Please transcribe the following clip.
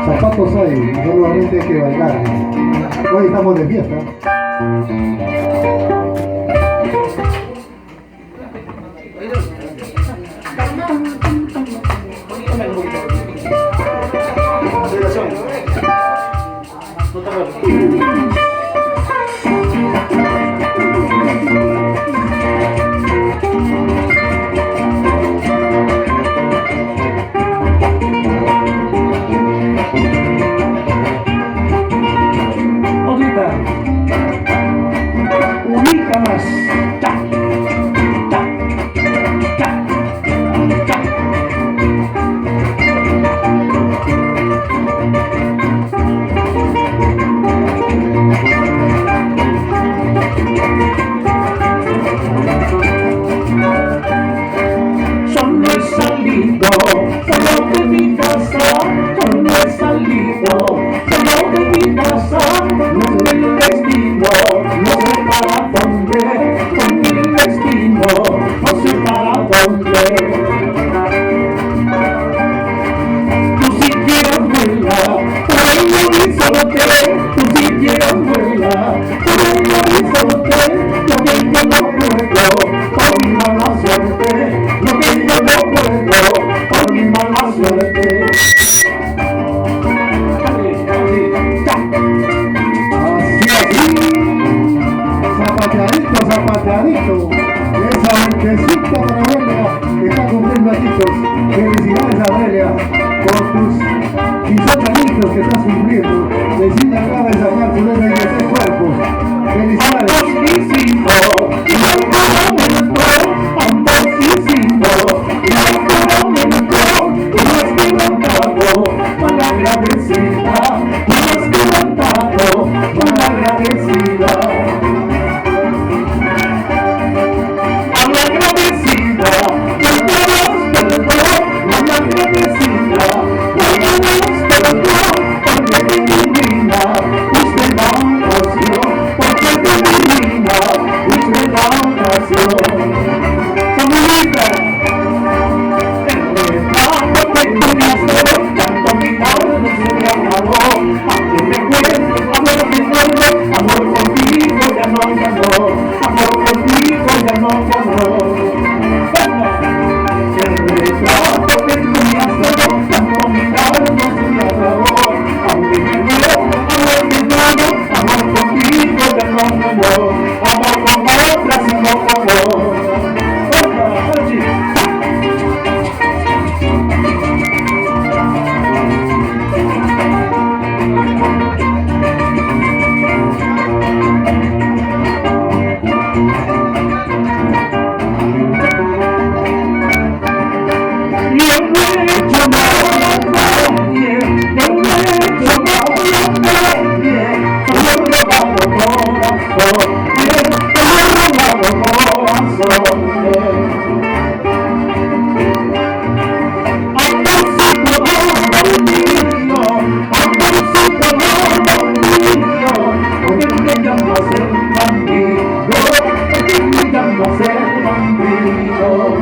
Zapatos hay, solamente hay que bailar. Hoy estamos de fiesta. Unica más. Cha, cha, cha, cha. Solo he salido, solo de mi casa, solo he salido, solo de mi casa, no sé el destino, no sé para dónde, con mi destino, no sé para dónde. Tú si quieres vuela, por el horizonte, tú si quieres vuela, por el horizonte, lo que yo no puedo, por mi mala suerte, lo que yo no puedo, por mi mala suerte. Zapateadito, zapateadito. Esa orquecita para Amelia que está cumpliendo añitos. Felicidades, Amelia, por tus 18 añitos que estás cumpliendo. Decirle acaba de sacar tu letra de 3 cuerpos. Felicidades. Amorcísimo, y al momento, amorcísimo, y al momento, y no es levantado, mal agradecida, y no es levantado, mal agradecida. Ser bandido,